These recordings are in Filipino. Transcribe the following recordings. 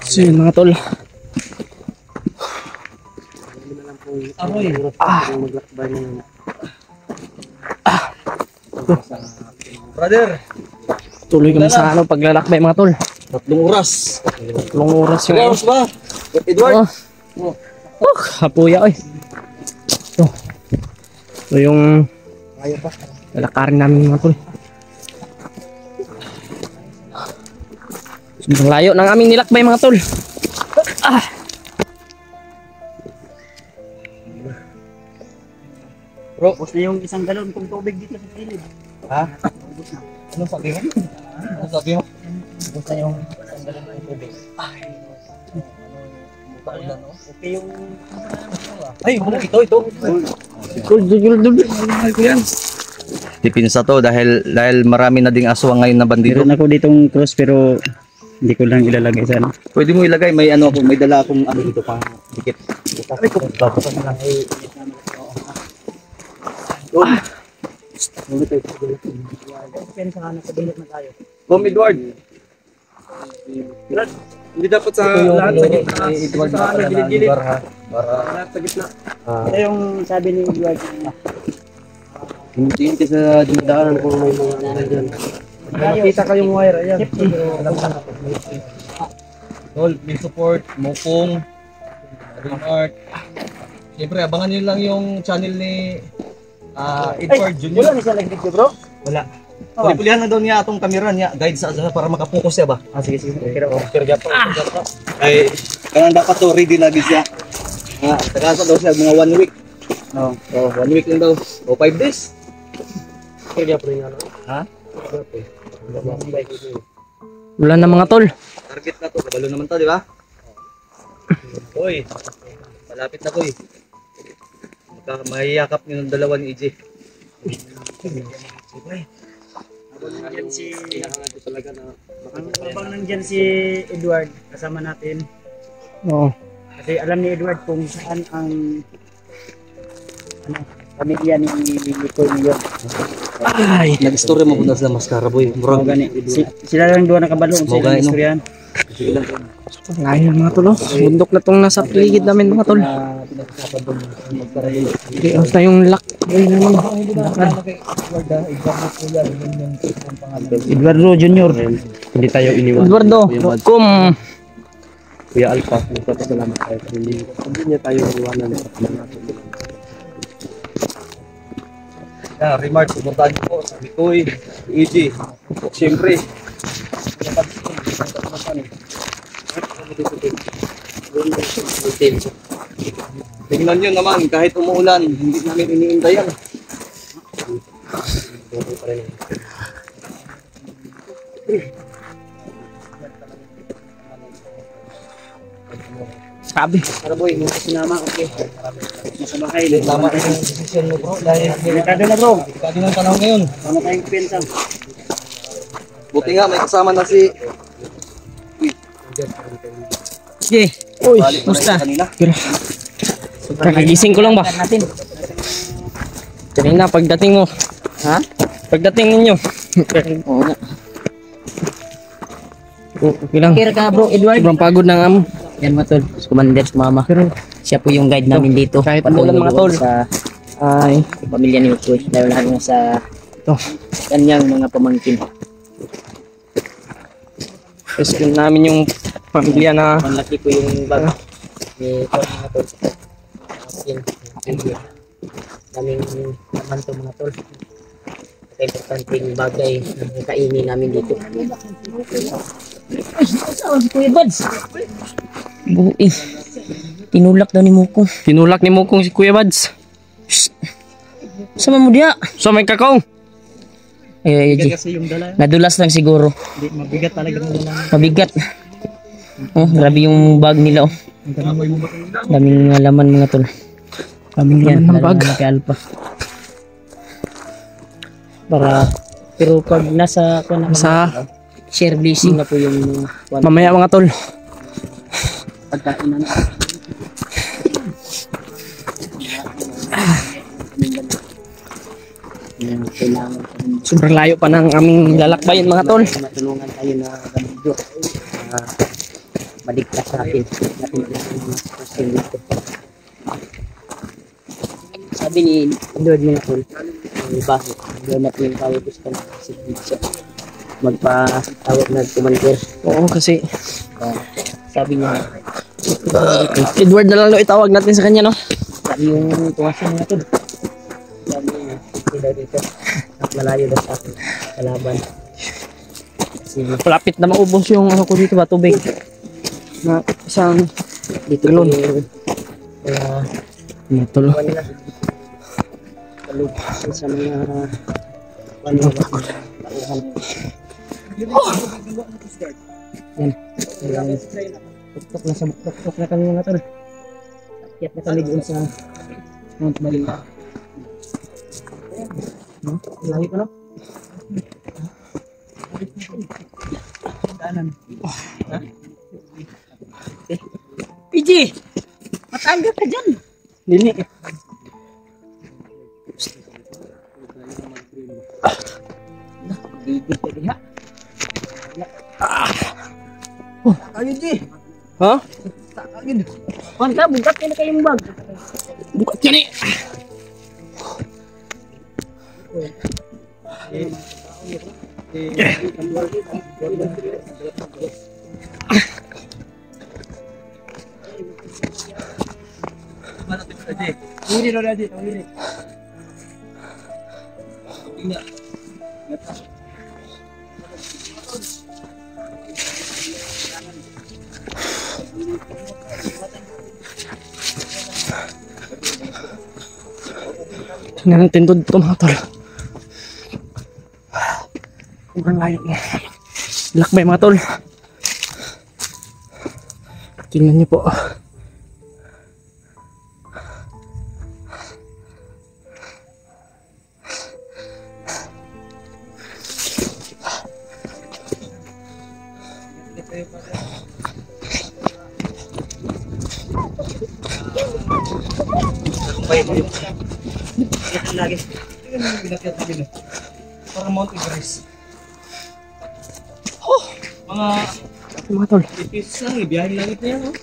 So yun mga tol. Aroy. Brother. Tuloy kami sa ano, paglalakbay mga tol. 3 oras. 3 oras yung... 3 oras ba? Edward? Hapuya oy. So yung lalakarin namin mga tol. Sobrang layo ng aming nilakbay mga tol. Bro, ubos na yung isang galon kong tubig dito sa gilid. Ha? Ubos na. Ano sabi mo? Ano sabi mo? Ubos na yung isang galon kong tubig. Okay yung... Ay, ito. Dipinsa to dahil marami na ding aswang ngayon na bandito. Meron ako ditong cross pero hindi ko lang ilalagay sana. Pwede mo ilagay, may ano ako, may dala akong ano dito pang dikit. Ay, kung babasa na lang ay Bom Edward. Hindi dapat sa lahat sa gitna. Edward sa gilid-gilid. Para lahat sa gitna. Ito yung sabi ni Edward. Hindi sa dinadaanan kung may mga ano dyan. Nakita kayong wire, ayan. Tol, may support, Mokong, Remart. Siyempre, abangan nyo lang yung channel ni Edward Jr. Wala isa lang dito bro? Wala. Pulihan na daw niya atong kamera niya, guide sa para makapokus siya ba? Sige. Ay, kanang dapat to, ready lagi siya. Tagasa daw siya, mga 1 week. Oo. Oh, 1 week lang daw. O 5 days. Kaya pa rin ano? Ha? Wala na mga tol. Target na to, kabalo naman to, di ba? Hoy, malapit na to eh. Mahiyakap nyo ng dalawa ni EJ. Habang nandyan si Edward kasama natin. Oo. Kasi alam ni Edward kung saan ang pamilya ni Nicole ngayon. Ay. Nag-story mo po na sila maskara boy. Murag Gani. Sila lang doon nakabalong sa ilang istoryan. Layo mga tol. Bundok na tong nasa paligid namin mga tol. Okay, basta yung lakbay naman. Eduardo Jr. Hindi tayo iniwan. Eduardo, kum. Kuya Alpha, nagpapasalamat tayo. Hindi niya tayo iwanan. Remark, pumuntaan niyo po sa Mikoy, EJ. Siyempre, tingnan nyo naman, kahit umuulan, hindi namin iniintayan. Sabi. Para boy, mo sinama, okay. Nasa bahay. Tama na yung decision mo bro, dahil Delikado na bro. delikado ng panahon ngayon. Ano tayong pensa? Buti nga, may kasama na si... Sige. Uy, Balik na musta? rin kanina. Kakagising ko lang ba? Kanina pagdating mo. Ha? Pagdating ninyo. Oo nga. Okay lang. Kira ka bro, Edward. Sobrang pagod ng amo. Yan mga tol, si Commander Mama. Siya po yung guide namin dito. Kahit umulan mga tol. Sa Ay. pamilya ni Utoy. Dahil lahat nga sa Ito. kanyang mga pamangkin. Rescue namin yung pamilya na Panlaki po yung bag ni mga tol. Yan. Daming naman to mga tol. At importanteng bagay na kainin namin dito. Kuya Bads. buhay. Tinulak daw ni Mukong. Tinulak ni Mukong si Kuya Bads. Sama mo dia. So may kakao. Kasi yung dala. Nadulas lang siguro. Mabigat talaga ng dala. Mabigat. Oh, grabe yung bag nila oh. Daming laman mga tol. Daming Yan, laman ng bag. kay Alpha. Para pero pag nasa Sa share blessing na po yung mamaya mga tol. pagkain na. Kailangan kami Sobrang layo pa ng aming lalakbayin mga tol. matulungan tayo na ganito. Maligtas natin. Natin ang mga sitwasyon dito. Sabi ni Lord mga tol, bakit? Lord natin yung tawag gusto na kasi siya magpatawag na commander. Oo, kasi Sabi niya, Edward na lang daw itawag natin sa kanya, no? sabi yung tuwasan mga tol. Sabi niya, hindi daw dito. At malayo daw sa akin. Kalaban. Kasi Malapit na maubos yung ano ko dito ba, tubig. Na isang dito Galon. yung mga tol. nila. Kalug sa mga tauhan. Yan. Tuktok na sa tuktok na kami mga tol. Akyat na kami doon sa Mount Malinga. No? Lahi ko no? PG! Matangga ka dyan! Dili. Gigil ka diha. Ayun, G. Ha? Ayun. Panta, bukat ka na kayong bag. Bukat yan eh. Huli na ready, huli. Tingnan natin doon ito mga tol. Sobrang layo niya. Lakbay mga tol. Tingnan niyo po. Lagi. Pinakyat namin eh. Para Mount Everest. Mga Mga tol. ipis lang eh. Biyahin langit na yan, oh.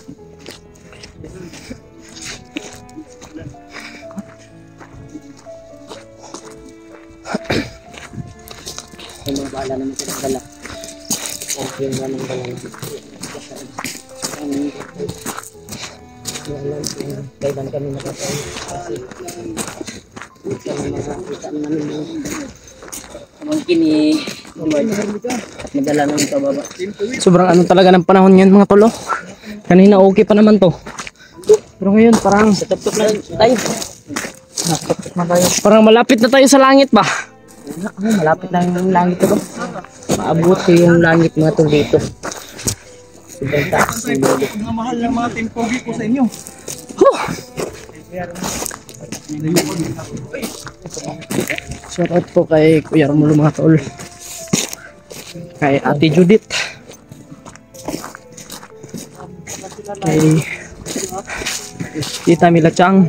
Yung mga baala naman sa dala. Okay, yung mga dala. Kailan kami nakataon kasi kita namin yung mungkin at madala namin ito baba. Sobrang ano talaga ng panahon ngayon mga tol. Oh. Kanina okay pa naman to. Pero ngayon parang Sa tuktok na tayo. parang malapit na tayo sa langit ba? Malapit na yung langit ito. Maabot ko yung langit mga to dito. Sobrang taas. Mga mahal na mga timpogi ko sa inyo. Shoutout po kay Kuya Romulo mga tol. Kay Ate Judith. Kay Tita Mila Chang.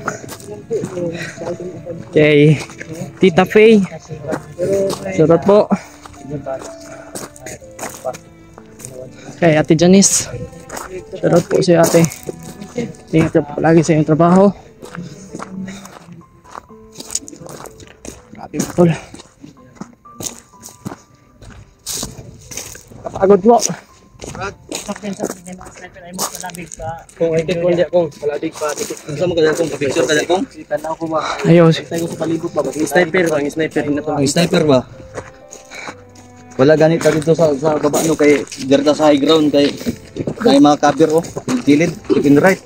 Kay Tita Faye. Shoutout po. Kay Ate Janice. Shoutout po si ate. Ingat po lagi sa iyong trabaho. Grabe mga tol. Kapagod po. Kung ay kung di akong paladig pa. Gusto mo kaya kung picture kaya kung? Ayos. Tayo sa palibot ba? Sniper ba? Sniper na to. Ang sniper ba? Wala ganit ka dito sa baba no kay dirta sa high ground kay mga cover oh. Gilid, left and right.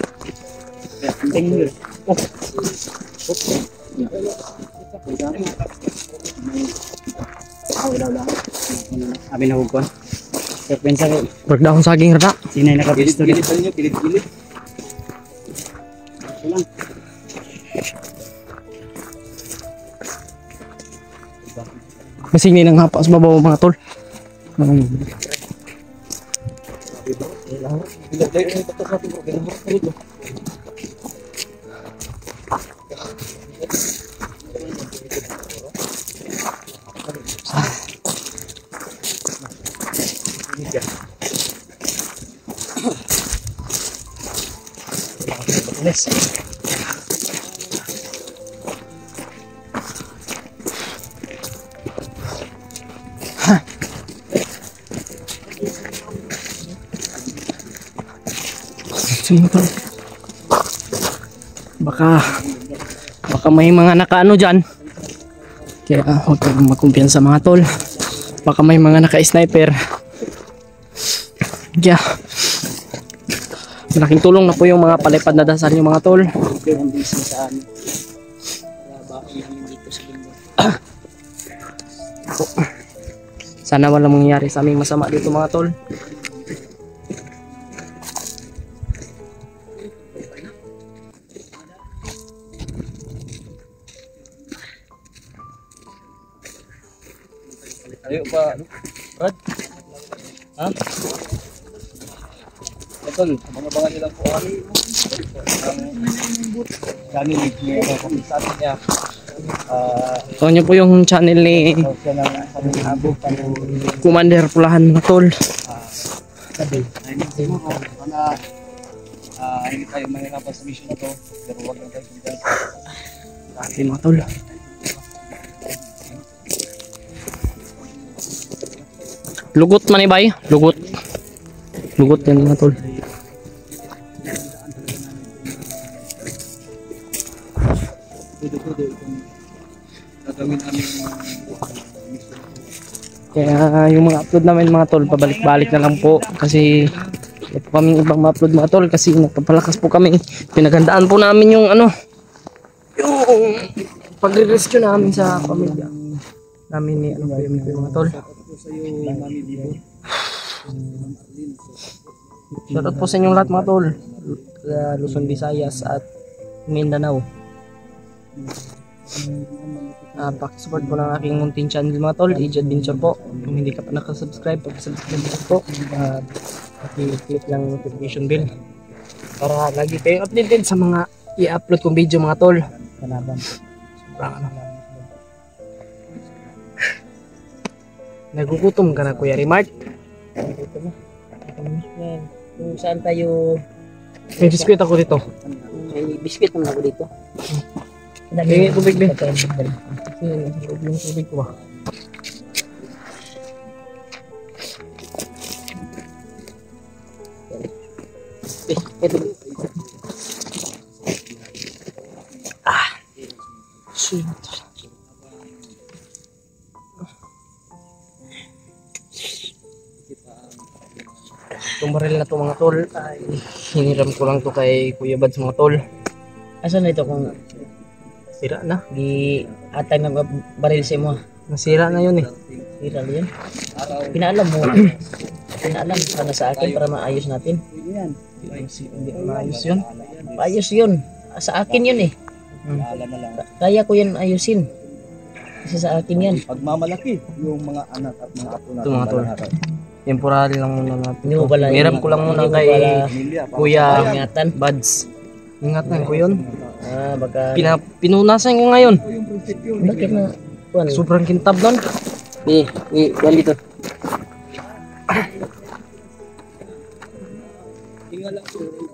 Abi na hugkon. Pensa ko Pagdahon saging rata. sinay nakapisto Gilid ninyo, gilid. Masing ni nang hapa sa babaw mga tol. Baka may mga nakaano dyan, kaya huwag kayong magkumpiyansa mga tol. Baka may mga naka-sniper. Kaya malaking tulong na po yung mga palipad na dasal nyo mga tol. Sana walang mangyayari sa aming masama dito mga tol. Ayo pa, Brad? Ha? Betul, abangan nyo lang po ang channel niya, sabi niya. So nyo po yung channel ni Commander Pulahan mga tol. Hindi tayo mahirapan sa mission na to, pero huwag lang tayo sumigal. Dati mga tol. Lugot man ibay, lugot. Lugot yan mga tol. Kaya yung mga upload namin mga tol, pabalik-balik na lang po kasi wala po kaming ibang ma-upload mga tol kasi nagpapalakas po kami. Pinagandaan po namin yung ano, yung pagre-rescue namin sa pamilya namin ni ano po yung mga tol. Shoutout po sa inyong lahat mga tol, Luzon, Visayas at Mindanao. Pakisupport po ng aking munting channel mga tol, AJ Adventure po. Kung hindi ka pa nakasubscribe, pakisubscribe po. Click lang notification bell para lagi kayo updated sa mga i-upload kong video mga tol. Sobrang ano. Nagugutom ka na Kuya Remart? Kung saan tayo... May biskuit ako dito. May biscuit naman ako dito. May tubig din. Yung tubig ko ba? Ito. Shit. Itong baril na to mga tol ay hiniram ko lang to kay Kuya Bads mga tol. Asan na ito kung Sira na. di atay na baril sa mo? Nasira na yun eh. Sira na yun. Pinaalam mo. Pinaalam sana sa akin para maayos natin. Hindi maayos yun. Maayos yun. Sa akin yun eh. Kaya ko yan ayusin. Kasi sa akin yan. Pagmamalaki yung mga anak at mga apo natin. Ito mga tol. Temporary lang muna natin. Hindi mo pala- Hiram ko lang muna hindi mo kay pala- Kuya Ingatan. Bads. Ingatan ko yun. Baka... Pinunasan ko ngayon. Bakit na? Kuan. Sobrang kintab nun. Kuan dito.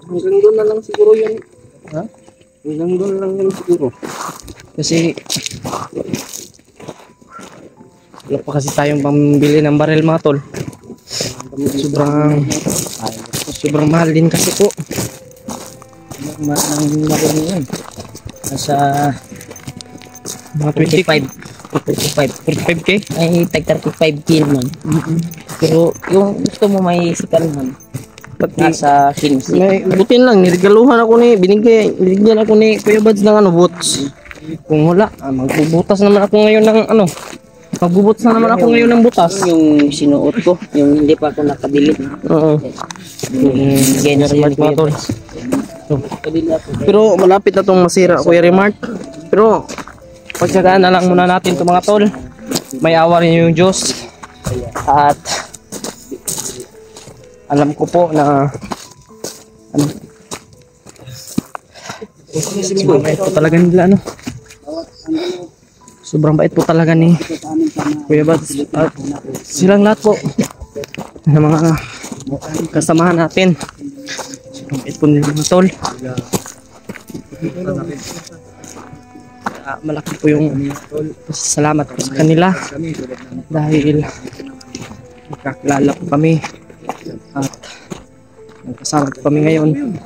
Hanggang doon na lang siguro yun. Ha? Hanggang doon lang yun siguro. Kasi wala pa kasi tayong pambili ng baril mga tol. Sobrang mahal din kasi po. Ang marami yun. Nasa Mga 45. 45k. Ay, tag 35 naman. Pero yung gusto mo may sikalman. Nasa 15. May butin lang, niregaluhan ako binigyan ako ni Kuya Bads ng ano, boots. Kung wala, magbubutas naman ako ngayon ng ano. Magbubutas na naman ako ngayon ng butas. Yung sinuot ko, yung hindi pa ako nakabili. Oo. Ganyan sa Remart mga tol. Kabili ako. Pero malapit na tong masira Kuya Remart. Pero pagtsagaan na lang muna natin to mga tol. May awa rin yung Diyos. At alam ko po na ano, ito talaga nila ano. Sobrang bait po talaga ni Kuya Bads at silang lahat po ng mga kasamahan natin. Sobrang bait po nila mga tol. Malaki po yung salamat po sa kanila dahil magkakilala po kami at nagkasama po kami ngayon.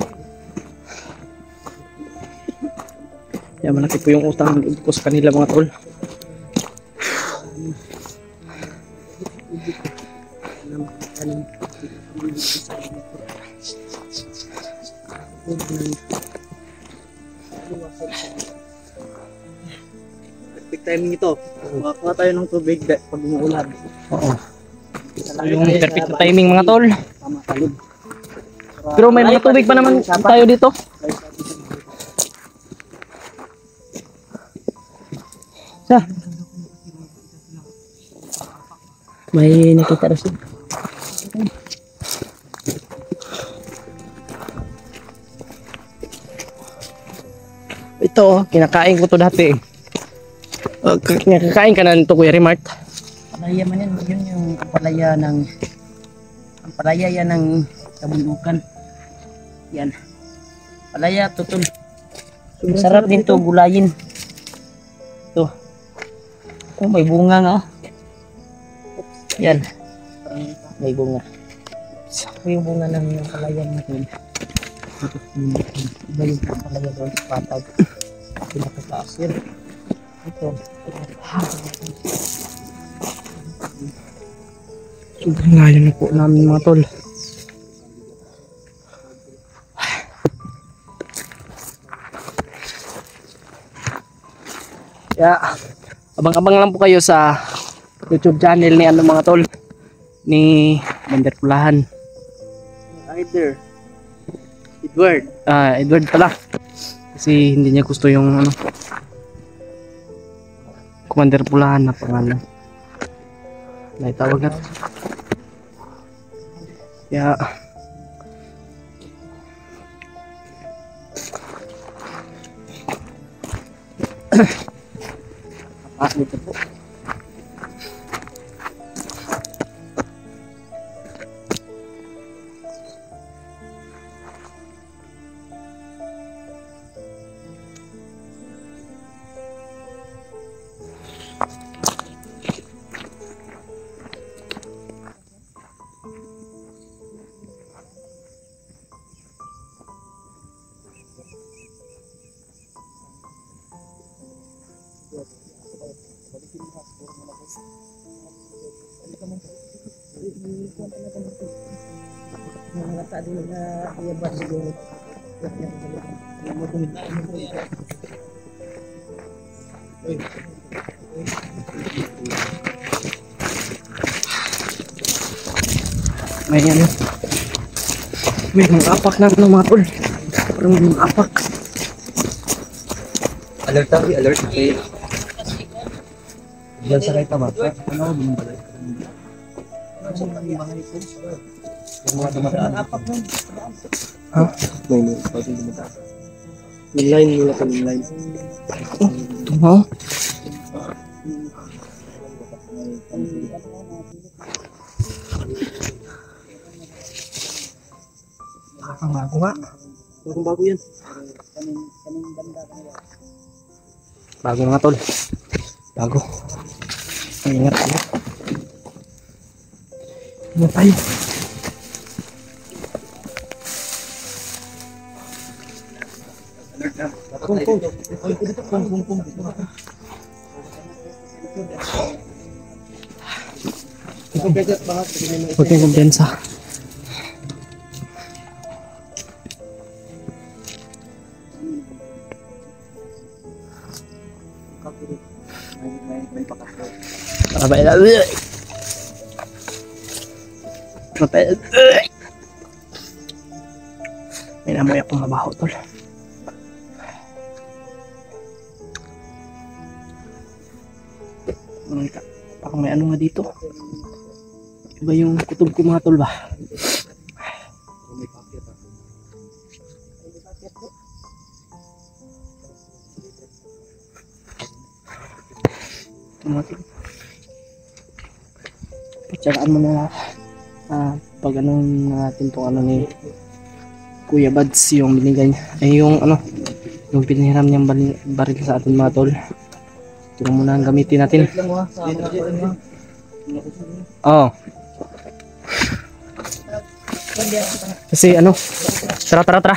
Kaya malaki po yung utang ko sa kanila mga tol. Perfect timing ito. Makakuha tayo ng tubig pag umuulan. Oo. So, yung perfect na timing mga tol. Tama kalib. Pero may mga tubig pa naman tayo dito. Sa? May nakita rin siya. Ito, kinakain ko to dati. Kinakain ka na nito Kuya Remart. Palaya man yan, yun yung palaya ng ang palaya yan ng kabundukan. Yan. Palaya tutol. Sarap din to gulayin. Ito. Oh, may bunga nga. Oh. Yan. May bunga. Ito yung bunga ng palaya natin. Iba yung palaya doon sa patag. Pinakataas yun. Ito. Sobrang layo na po namin mga tol. Kaya abang-abang lang po kayo sa YouTube channel ni ano mga tol ni Banderpulahan. Either Edward. Edward pala. Kasi hindi niya gusto yung ano Commander Pulahan na pangalan. Naitawag na. Kaya Dito po. may ano, may mga apak na ano mga tol. Parang may mga apak. Alert tayo, alert. Okay. Diyan sa kita ba? Ano ako bumabalik? Yung mga dumadaan. Ha? May pwede dumadaan. Yung line nila pa yung line. Tumaw? Ang bago nga. Bagong bago yan. Bago mga tol. Bago. Ingat tayo. Ingat tayo. Alert na. Pum. Huwag kayong kumpensa. Mabait na. Mabait. May namoy akong mabaho tol. Parang may ano nga dito. Iba yung kutob ko mga tol ba? mga tol. Pagtsagaan mo na pag ano natin itong ano ni Kuya Bads yung binigay niya. Ay yung ano, yung pinahiram niyang baril sa atin mga tol. Ito na muna ang gamitin natin. Oo. Kasi ano, tara.